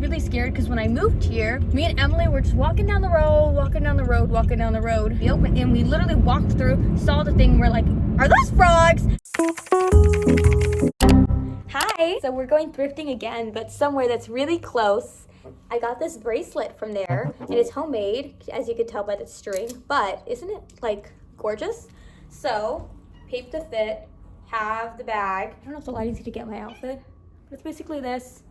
really scared because when I moved here, me and Emily were just walking down the road. We opened and we literally walked through, saw the thing, we're like, are those frogs? Hi! So we're going thrifting again, but somewhere that's really close. I got this bracelet from there. It is homemade, as you can tell by the string, but isn't it like gorgeous? So, peep the fit, have the bag. I don't know if the lighting's gonna get my outfit, but it's basically this.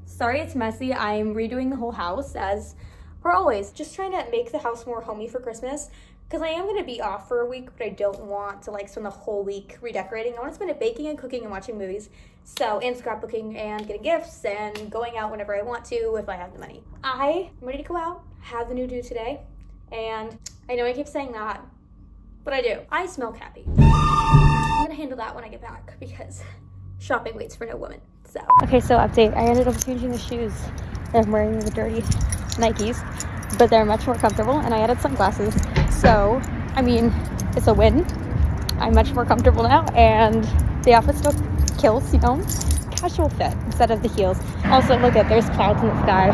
Sorry it's messy, I'm redoing the whole house as per always. Just trying to make the house more homey for Christmas, because I am gonna be off for a week, but I don't want to like spend the whole week redecorating. I want to spend it baking and cooking and watching movies. So, and scrapbooking and getting gifts and going out whenever I want to if I have the money. I'm ready to go out, have the new do today, and I know I keep saying that, but I do. I smell happy. I'm gonna handle that when I get back because shopping waits for no woman, so. Okay, so update. I ended up changing the shoes. I'm wearing the dirty Nikes, but they're much more comfortable, and I added sunglasses. So, I mean, it's a win. I'm much more comfortable now, and the outfit still kills, you know? Casual fit instead of the heels. Also, look at, there's clouds in the sky.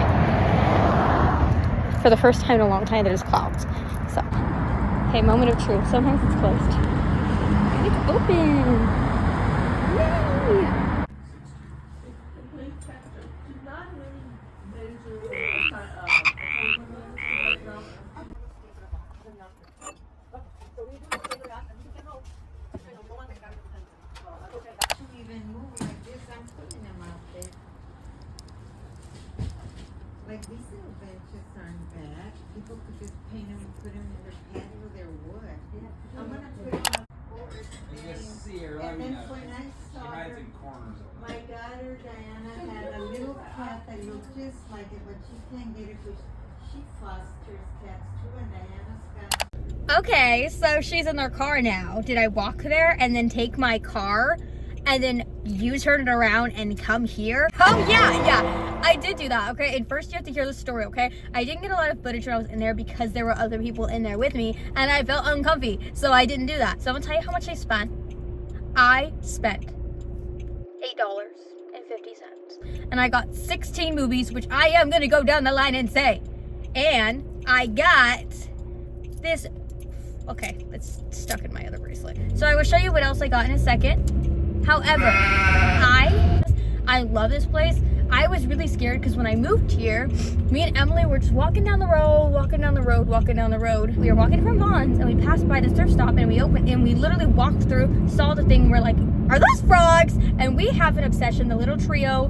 For the first time in a long time, there's clouds. So, okay, moment of truth. Sometimes it's closed. It's open. Yay! Like these little benches aren't bad. People could just paint them and put them in their patio. They're wood. Yeah. I'm gonna put them up Just see her. and then when I saw she hides her, in corners of my daughter Diana had a little cat that looked just like it, but she can't get it because she fosters cats too, and Diana's got. Okay, so she's in their car now. Did I walk there and then take my car and then you turn it around and come here? Oh yeah, I did do that, okay? And first you have to hear the story, okay? I didn't get a lot of footage when I was in there because there were other people in there with me and I felt uncomfy, so I didn't do that. So I'm gonna tell you how much I spent. I spent $8.50. And I got 16 movies, which I am gonna go down the line and say. And I got this, okay, it's stuck in my other bracelet. So I will show you what else I got in a second. However, I love this place. I was really scared because when I moved here, me and Emily were just walking down the road. We were walking from Vaughn's and we passed by the thrift stop and we opened and we literally walked through, saw the thing, we're like, are those frogs? And we have an obsession, the little Prio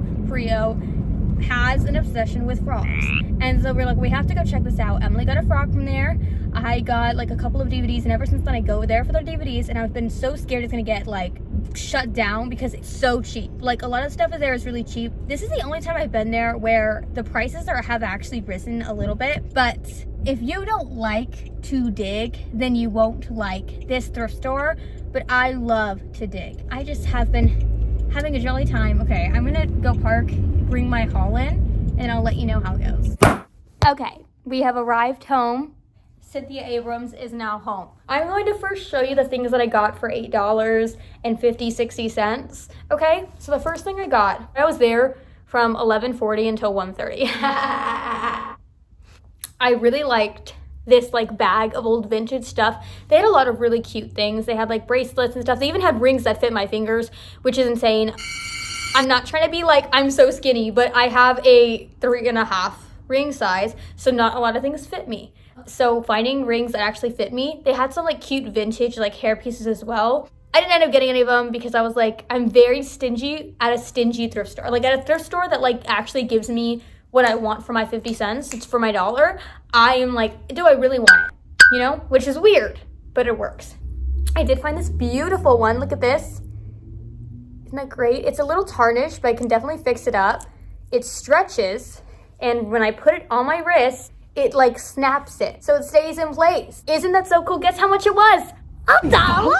has an obsession with frogs. And so we're like, we have to go check this out. Emily got a frog from there. I got like a couple of DVDs, and ever since then I go there for the DVDs, and I've been so scared it's gonna get like shut down because it's so cheap. Like a lot of stuff there is really cheap. This is the only time I've been there where the prices have actually risen a little bit. But if you don't like to dig, then you won't like this thrift store. But I love to dig. I just have been having a jolly time. Okay, I'm gonna go park, bring my haul in, and I'll let you know how it goes. Okay, we have arrived home. Cynthia Abrams is now home. I'm going to first show you the things that I got for $8.50-60. Okay, so the first thing I got, I was there from 11:40 until 1:30. I really liked this like bag of old vintage stuff. They had a lot of really cute things. They had like bracelets and stuff. They even had rings that fit my fingers, which is insane. I'm not trying to be like, I'm so skinny, but I have a 3.5 ring size, so not a lot of things fit me. So finding rings that actually fit me, they had some like cute vintage like hair pieces as well. I didn't end up getting any of them because I was like, I'm very stingy at a stingy thrift store. Like at a thrift store that like actually gives me what I want for my 50 cents, it's for my dollar. I am like, do I really want it? You know, which is weird, but it works. I did find this beautiful one. Look at this. Isn't that great? It's a little tarnished, but I can definitely fix it up. It stretches, and when I put it on my wrist, it like snaps it, so it stays in place. Isn't that so cool? Guess how much it was? $1.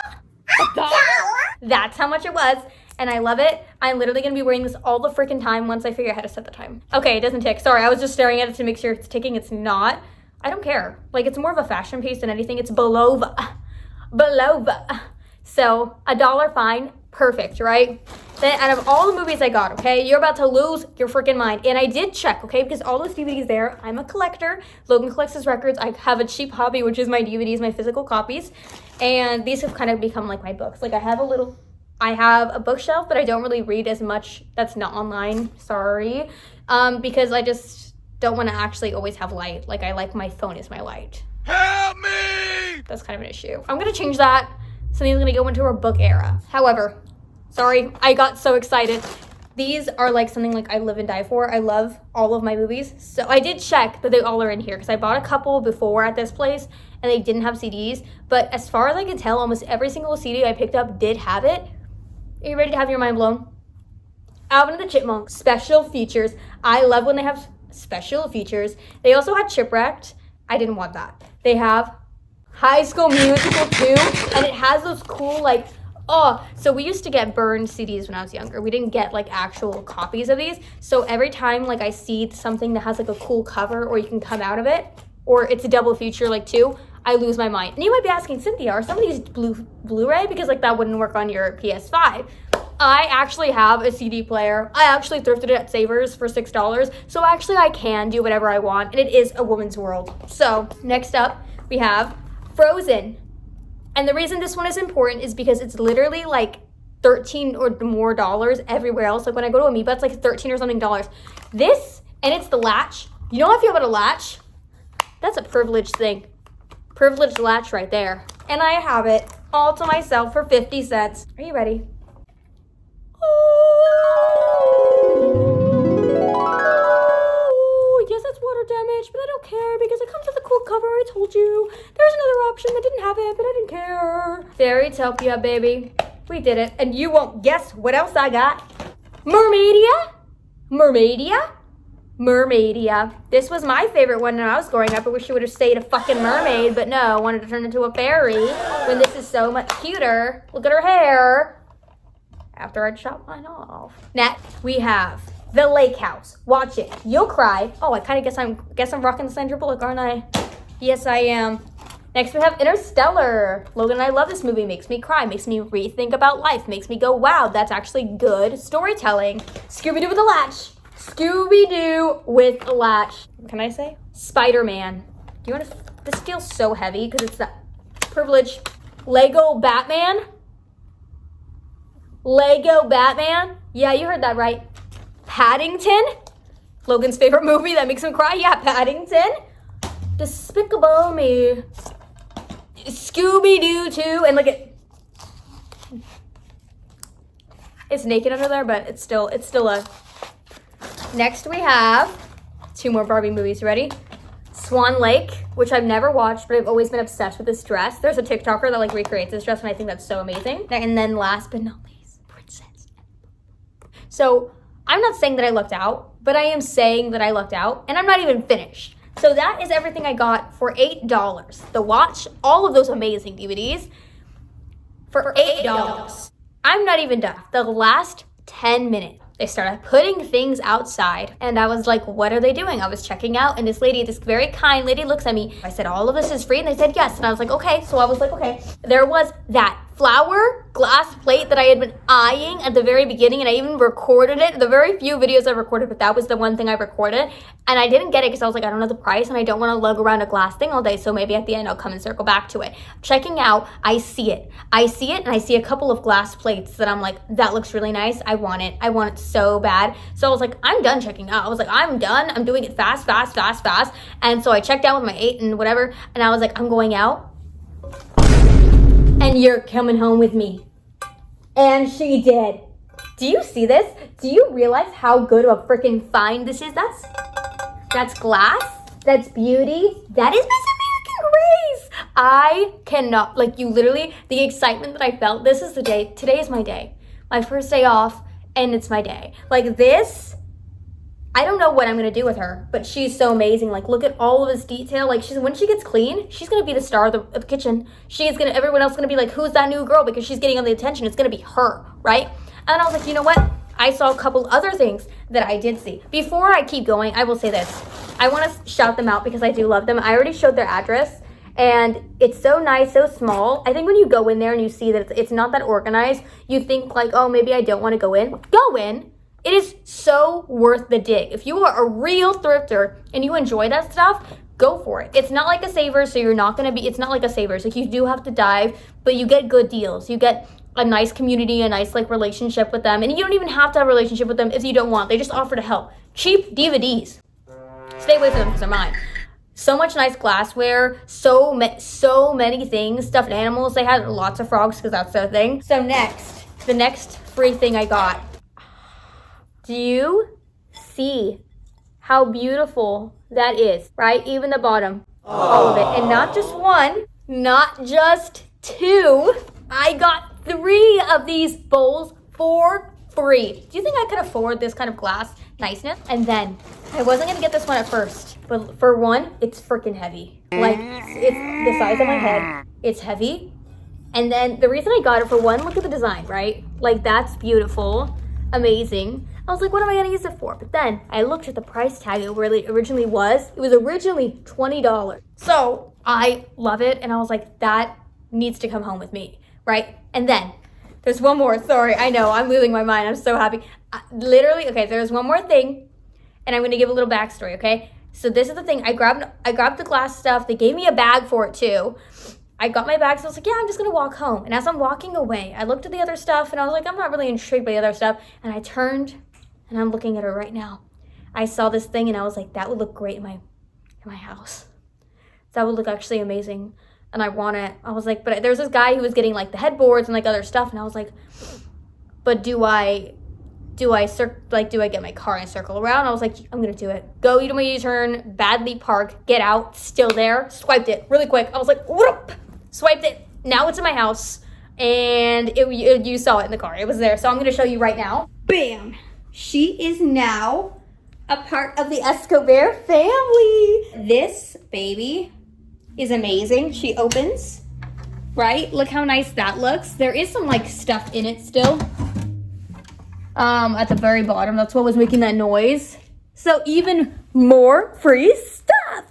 That's how much it was, and I love it. I'm literally gonna be wearing this all the freaking time once I figure out how to set the time. Okay, it doesn't tick. Sorry, I was just staring at it to make sure it's ticking. It's not. I don't care. Like, it's more of a fashion piece than anything. It's Belova. So $1 fine. Perfect, right? Then out of all the movies I got, okay, you're about to lose your freaking mind. And I did check, okay, because all those DVDs there, I'm a collector. Logan collects his records. I have a cheap hobby, which is my DVDs, my physical copies. And these have kind of become like my books. Like I have a bookshelf, but I don't really read as much that's not online, sorry. Because I just don't want to actually always have light. Like I like my phone is my light. Help me! That's kind of an issue. I'm gonna change that. Sunny's gonna go into her book era. However, sorry, I got so excited. These are like something like I live and die for. I love all of my movies. So I did check that they all are in here because I bought a couple before at this place and they didn't have CDs. But as far as I can tell, almost every single CD I picked up did have it. Are you ready to have your mind blown? Alvin and the Chipmunks, special features. I love when they have special features. They also had Shipwrecked. I didn't want that. They have High School Musical 2, and it has those cool, like, so we used to get burned CDs when I was younger. We didn't get, like, actual copies of these. So every time, like, I see something that has, like, a cool cover or you can come out of it, or it's a double feature, like, 2, I lose my mind. And you might be asking, Cynthia, are some of these Blu-ray? Because, like, that wouldn't work on your PS5. I actually have a CD player. I actually thrifted it at Savers for $6. So actually I can do whatever I want, and it is a woman's world. So next up, we have Frozen. And the reason this one is important is because it's literally like $13 or more everywhere else. Like when I go to Amoeba, it's like $13 or something dollars. This, and it's the latch. You know how I feel about a latch? That's a privileged thing. Privileged latch right there. And I have it all to myself for 50 cents. Are you ready? Oh, yes, it's water damage, but I don't care because it comes with a cool cover. I told you. There's another option that didn't have it, but I didn't care. Fairytopia, baby. We did it. And you won't guess what else I got. Mermaidia. This was my favorite one when I was growing up. I wish she would have stayed a fucking mermaid, but no, I wanted to turn into a fairy when this is so much cuter. Look at her hair. After I'd shot mine off. Next, we have The Lake House. Watch it. You'll cry. Oh, I kind of guess I'm rocking the Sandra Bullock, aren't I? Yes, I am. Next, we have Interstellar. Logan and I love this movie. Makes me cry. Makes me rethink about life. Makes me go, wow, that's actually good storytelling. Scooby-Doo with a latch. Scooby-Doo with a latch. What can I say? Spider-Man. Do you want to... This feels so heavy because it's that privilege. Lego Batman. Yeah, you heard that right. Paddington. Logan's favorite movie that makes him cry. Yeah, Paddington. Despicable Me. Scooby-Doo 2. And look at... It's naked under there, but it's still a... Next we have 2 more Barbie movies. Ready? Swan Lake, which I've never watched, but I've always been obsessed with this dress. There's a TikToker that like recreates this dress, and I think that's so amazing. And then last but not least, Princess. So I'm not saying that I lucked out, but I am saying that I lucked out, and I'm not even finished. So that is everything I got for $8. The watch, all of those amazing DVDs for $8. I'm not even done. The last 10 minutes. They started putting things outside, and I was like, what are they doing? I was checking out, and this very kind lady looks at me. I said, all of this is free, and they said yes, and I was like, okay. So I was like, okay. There was that flower glass plate that I had been eyeing at the very beginning, and I even recorded it. The very few videos I recorded, but that was the one thing I recorded, and I didn't get it because I was like, I don't know the price, and I don't want to lug around a glass thing all day, so maybe at the end I'll come and circle back to it. Checking out, I see it, and I see a couple of glass plates that I'm like, that looks really nice. I want it so bad. So I was like, I'm done checking out. I was like, I'm done. I'm doing it fast. And so I checked out with my 8 and whatever, and I was like, I'm going out. And you're coming home with me. And she did. Do you see this? Do you realize how good of a freaking find this is? That's glass. That's beauty. That is Miss American Grace. I cannot, like, you literally, the excitement that I felt, this is the day. Today is my day. My first day off, and it's my day. Like this, I don't know what I'm going to do with her, but she's so amazing. Like, look at all of this detail. Like, when she gets clean, she's going to be the star of the kitchen. Everyone else is going to be like, who's that new girl? Because she's getting all the attention. It's going to be her, right? And I was like, you know what? I saw a couple other things that I did see. Before I keep going, I will say this. I want to shout them out because I do love them. I already showed their address, And it's so nice, so small. I think when you go in there and you see that it's not that organized, you think like, oh, maybe I don't want to go in. Go in. It is so worth the dig. If you are a real thrifter and you enjoy that stuff, go for it. It's not like a Savers, so you're not going to be, it's not like a Savers. Like, you do have to dive, but you get good deals. You get a nice community, a nice like relationship with them. And you don't even have to have a relationship with them if you don't want. They just offer to help. Cheap DVDs. Stay away from them because they're mine. So much nice glassware, so many things, stuffed animals. They had lots of frogs because that's their thing. So next, the next free thing I got. Do you see how beautiful that is, right? Even the bottom, all of it. And not just one, not just two. I got 3 of these bowls for free. Do you think I could afford this kind of glass niceness? And then, I wasn't gonna get this one at first, but for one, it's freaking heavy. Like, it's the size of my head. It's heavy. And then the reason I got it, for one, look at the design, right? Like, that's beautiful, amazing. I was like, what am I gonna use it for? But then I looked at the price tag it really originally was. It was originally $20. So I love it. And I was like, that needs to come home with me, right? And then there's one more. Sorry, I know, I'm losing my mind. I'm so happy. Literally, okay, there's one more thing. And I'm gonna give a little backstory, okay? So this is the thing. I grabbed the glass stuff. They gave me a bag for it too. I got my bag, so I was like, yeah, I'm just gonna walk home. And as I'm walking away, I looked at the other stuff and I was like, I'm not really intrigued by the other stuff. And I turned and I'm looking at her right now. I saw this thing and I was like, that would look great in my house. That would look actually amazing. And I want it. I was like, but there's this guy who was getting like the headboards and like other stuff. And I was like, but do I get my car and circle around? I was like, I'm gonna do it. Go, you do my U-turn, badly park, get out, still there, swiped it really quick. I was like, whoop, swiped it. Now it's in my house. And you saw it in the car. It was there. So I'm gonna show you right now. Bam. She is now a part of the Escobar family. This baby is amazing. She opens, right? Look how nice that looks. There is some like stuff in it still. At the very bottom, that's what was making that noise. So even more free stuff.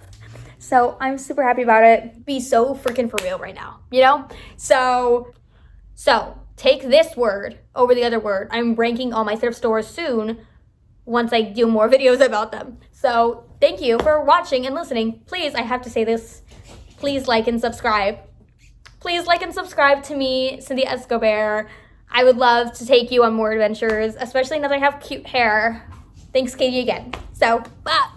So I'm super happy about it. Be so freaking for real right now, you know? So take this word over the other word. I'm ranking all my thrift stores soon once I do more videos about them. So thank you for watching and listening. Please, I have to say this, please like and subscribe. Please like and subscribe to me, Cynthia Escobar. I would love to take you on more adventures, especially now that I have cute hair. Thanks, Katie, again. So, bye.